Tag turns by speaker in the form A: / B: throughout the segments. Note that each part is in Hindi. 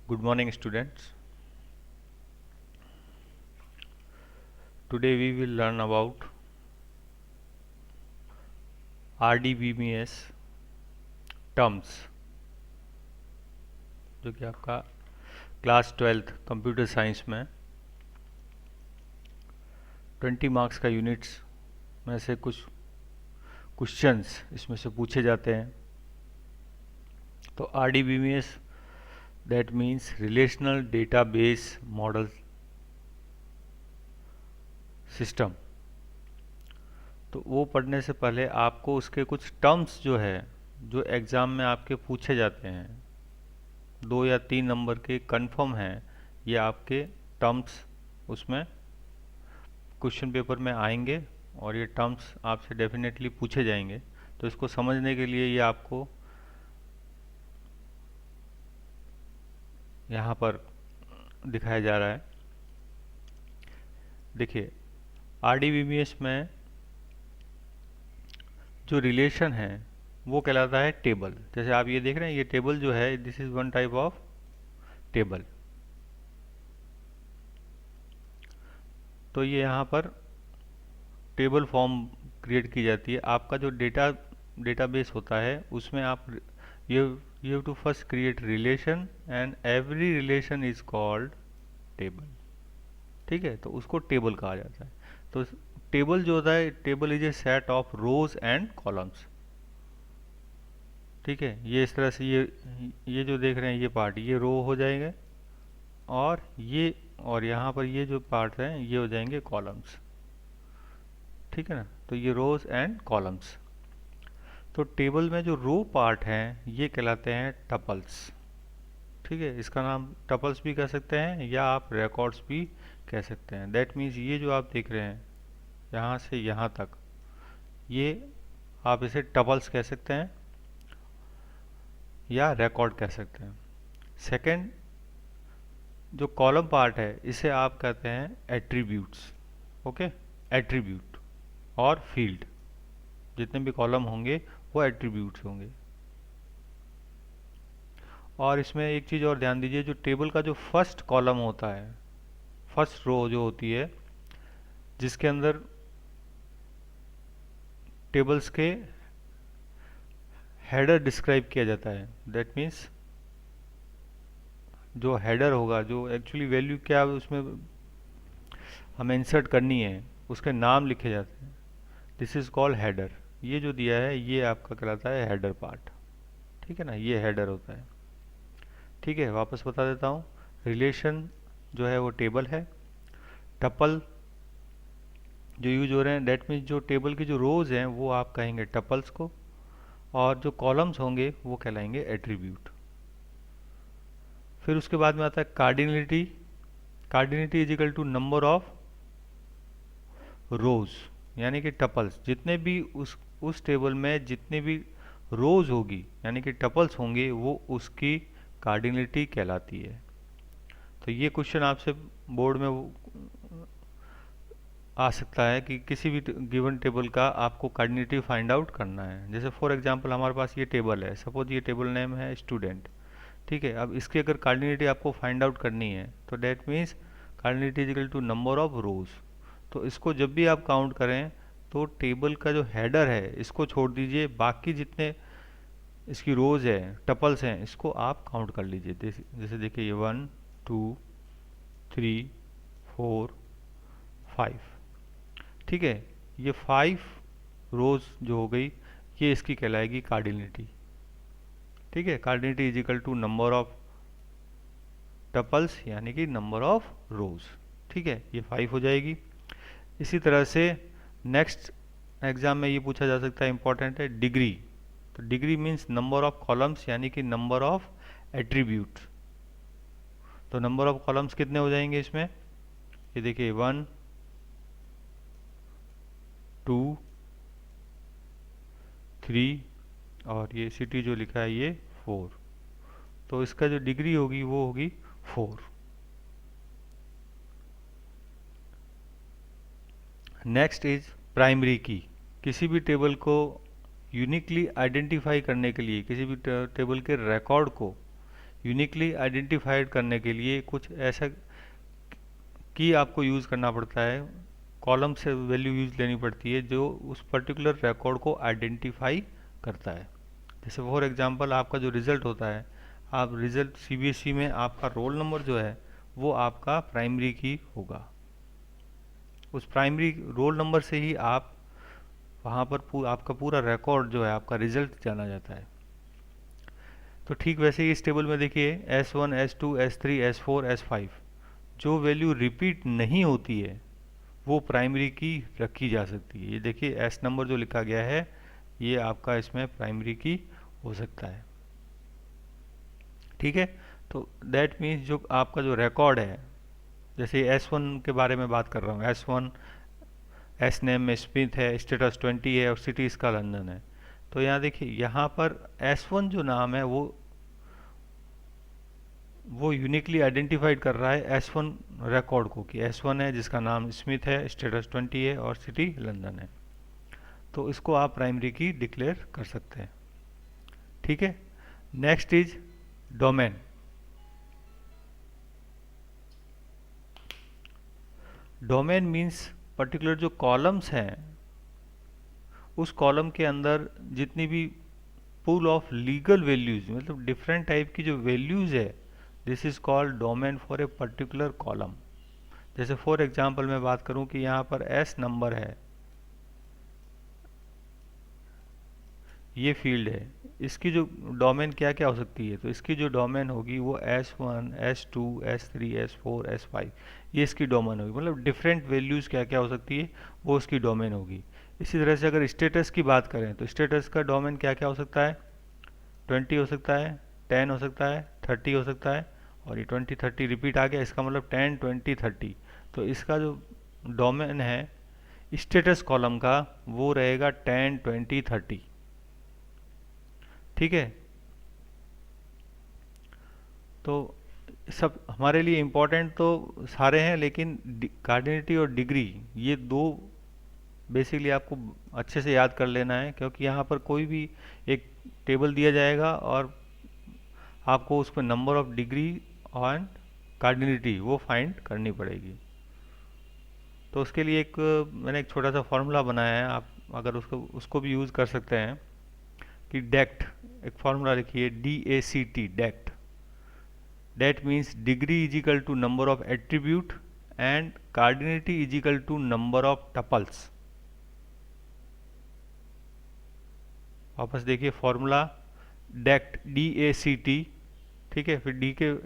A: Good morning, students. Today we will learn about RDBMS terms, जो कि आपका क्लास 12th कंप्यूटर साइंस में 20 मार्क्स का यूनिट्स में से कुछ क्वेश्चंस इसमें से पूछे जाते हैं। तो RDBMS that means relational database model system. तो वो पढ़ने से पहले आपको उसके कुछ टर्म्स जो है जो एग्ज़ाम में आपके पूछे जाते हैं, 2 या 3 नंबर के कंफर्म हैं, ये आपके टर्म्स उसमें क्वेश्चन पेपर में आएंगे और ये टर्म्स आपसे डेफिनेटली पूछे जाएंगे। तो इसको समझने के लिए ये आपको यहाँ पर दिखाया जा रहा है। देखिए, आरडीबीएमएस में जो रिलेशन है वो कहलाता है टेबल। जैसे आप ये देख रहे हैं, ये टेबल जो है this is one type of table. तो ये यहाँ पर टेबल फॉर्म क्रिएट की जाती है। आपका जो डेटाबेस होता है उसमें आप you you have to first create relation and every relation is called table. ठीक है, तो उसको टेबल कहा जाता है। तो टेबल जो होता है, table is a set of rose and columns. ठीक है, ये इस तरह से ये जो देख रहे हैं ये पार्ट ये रो हो जाएंगे और यहाँ पर ये जो पार्ट हैं ये हो जाएंगे कॉलम्स। ठीक है ना, तो ये रोज एंड कॉलम्स। तो टेबल में जो रो पार्ट हैं ये कहलाते हैं टपल्स। ठीक है, इसका नाम टपल्स भी कह सकते हैं या आप रिकॉर्ड्स भी कह सकते हैं। दैट मीन्स ये जो आप देख रहे हैं यहाँ से यहाँ तक, ये आप इसे टपल्स कह सकते हैं या रिकॉर्ड कह सकते हैं। सेकंड, जो कॉलम पार्ट है इसे आप कहते हैं एट्रीब्यूट्स। ओके, एट्रीब्यूट और फील्ड, जितने भी कॉलम होंगे वो एट्रीब्यूट्स होंगे। और इसमें एक चीज़ और ध्यान दीजिए, जो टेबल का जो फर्स्ट कॉलम होता है, फर्स्ट रो जो होती है जिसके अंदर टेबल्स के हेडर डिस्क्राइब किया जाता है, दैट मीन्स जो हेडर होगा, जो एक्चुअली वैल्यू क्या उसमें हमें इंसर्ट करनी है, उसके नाम लिखे जाते हैं। This is called header. ये जो दिया है ये आपका कहलाता है हेडर पार्ट। ठीक है ना, ये हेडर होता है। ठीक है, वापस बता देता हूँ। रिलेशन जो है वो टेबल है। टपल जो यूज हो रहे हैं डेट मीन्स जो टेबल की जो रोज हैं वो आप कहेंगे टपल्स को, और जो कॉलम्स होंगे वो कहलाएंगे एट्रीब्यूट। फिर उसके बाद में आता है cardinality. Cardinality is equal to number of rows, यानी कि टपल्स। जितने भी उस टेबल में जितने भी रोज होगी यानी कि टपल्स होंगे वो उसकी कार्डिनलिटी कहलाती है। तो ये क्वेश्चन आपसे बोर्ड में आ सकता है कि किसी भी गिवन टेबल का आपको कार्डिनलिटी फाइंड आउट करना है। जैसे फॉर एग्जांपल हमारे पास ये टेबल है, सपोज ये टेबल नेम है स्टूडेंट। ठीक है, अब इसकी अगर कार्डिनलिटी आपको फाइंड आउट करनी है तो that means cardinality is equal to number of rows. तो इसको जब भी आप काउंट करें तो टेबल का जो हेडर है इसको छोड़ दीजिए, बाकी जितने इसकी रोज है टपल्स हैं इसको आप काउंट कर लीजिए। जैसे देखिए ये 1 2 3 4 5। ठीक है, ये 5 रोज जो हो गई ये इसकी कहलाएगी कार्डिनलिटी। ठीक है, cardinality is equal to number of tuples यानी कि नंबर ऑफ रोज। ठीक है, ये 5 हो जाएगी। इसी तरह से नेक्स्ट एग्जाम में ये पूछा जा सकता है, इंपॉर्टेंट है डिग्री। तो degree means number of columns यानी कि नंबर ऑफ एट्रीब्यूट। तो नंबर ऑफ कॉलम्स कितने हो जाएंगे इसमें, ये देखिए 1 2 3 और ये सिटी जो लिखा है ये 4। तो इसका जो डिग्री होगी वो होगी 4। नेक्स्ट इज प्राइमरी की। किसी भी टेबल को यूनिकली आइडेंटिफाई करने के लिए, किसी भी टेबल के रिकॉर्ड को यूनिकली आइडेंटिफाइड करने के लिए कुछ ऐसा की आपको यूज़ करना पड़ता है, कॉलम से वैल्यू यूज लेनी पड़ती है जो उस पर्टिकुलर रिकॉर्ड को आइडेंटिफाई करता है। जैसे फॉर एग्जांपल आपका जो रिज़ल्ट होता है, आप रिज़ल्ट सीबीएसई में आपका रोल नंबर जो है वो आपका प्राइमरी की होगा। उस प्राइमरी रोल नंबर से ही आप वहाँ पर आपका पूरा रिकॉर्ड जो है, आपका रिजल्ट जाना जाता है। तो ठीक वैसे ही इस टेबल में देखिए S1, S2, S3, S4, S5 जो वैल्यू रिपीट नहीं होती है वो प्राइमरी की रखी जा सकती है। ये देखिए एस नंबर जो लिखा गया है ये आपका इसमें प्राइमरी की हो सकता है। ठीक है, तो दैट मीन्स जो आपका जो रिकॉर्ड है, जैसे S1 के बारे में बात कर रहा हूँ, S1 एस नेम में स्मिथ है, स्टेटस 20 है और सिटी इसका लंदन है। तो यहाँ देखिए यहाँ पर S1 जो नाम है वो यूनिकली आइडेंटिफाइड कर रहा है S1 रिकॉर्ड को, कि S1 है जिसका नाम स्मिथ है, स्टेटस 20 है और सिटी लंदन है। तो इसको आप प्राइमरी की डिक्लेयर कर सकते हैं। ठीक है, next is domain. Domain means particular जो कॉलम्स हैं उस कॉलम के अंदर जितनी भी पूल ऑफ लीगल वैल्यूज, मतलब डिफरेंट टाइप की जो वैल्यूज है, this is called domain for a particular column. जैसे फॉर एग्जांपल मैं बात करूं कि यहाँ पर एस नंबर है, ये फील्ड है, इसकी जो डोमेन क्या क्या हो सकती है, तो इसकी जो डोमेन होगी वो S1, S2, S3, S4, S5, ये इसकी डोमेन होगी। मतलब डिफरेंट वैल्यूज़ क्या क्या हो सकती है वो उसकी डोमेन होगी। इसी तरह से अगर स्टेटस की बात करें तो स्टेटस का डोमेन क्या क्या हो सकता है, 20 हो सकता है, 10 हो सकता है, 30 हो सकता है, और ये 20 30 रिपीट आ गया, इसका मतलब 10 20 30। तो इसका जो डोमेन है स्टेटस कॉलम का वो रहेगा 10 20 30। ठीक है, तो सब हमारे लिए इम्पोर्टेंट तो सारे हैं, लेकिन कार्डिनिटी और डिग्री ये दो बेसिकली आपको अच्छे से याद कर लेना है, क्योंकि यहाँ पर कोई भी एक टेबल दिया जाएगा और आपको उस पर नंबर ऑफ डिग्री एंड कार्डिनिटी वो फाइंड करनी पड़ेगी। तो उसके लिए मैंने एक छोटा सा फॉर्मूला बनाया है, आप अगर उसको उसको भी यूज़ कर सकते हैं कि डेक्ट, एक फॉर्मूला लिखिए DACT, decked. That means degree is equal to number of attribute and cardinality is equal to number of tuples। वापस देखिए फॉर्मूला डेक्ट DACT। ठीक है, फिर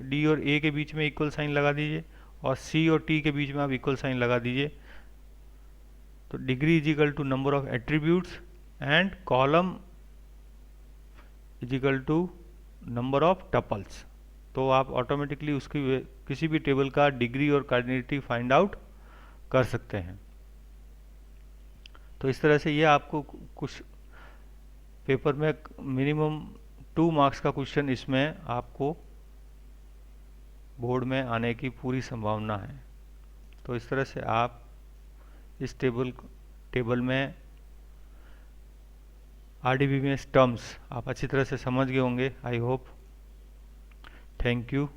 A: डी और ए के बीच में इक्वल साइन लगा दीजिए और सी और टी के बीच में आप इक्वल साइन लगा दीजिए। तो degree is equal to number of attributes and column is equal to number of tuples. तो आप ऑटोमेटिकली उसकी किसी भी टेबल का डिग्री और कार्डिनिटी फाइंड आउट कर सकते हैं। तो इस तरह से ये आपको कुछ पेपर में मिनिमम 2 मार्क्स का क्वेश्चन इसमें आपको बोर्ड में आने की पूरी संभावना है। तो इस तरह से आप इस टेबल में RDBMS टर्म्स आप अच्छी तरह से समझ गए होंगे, आई होप। Thank you.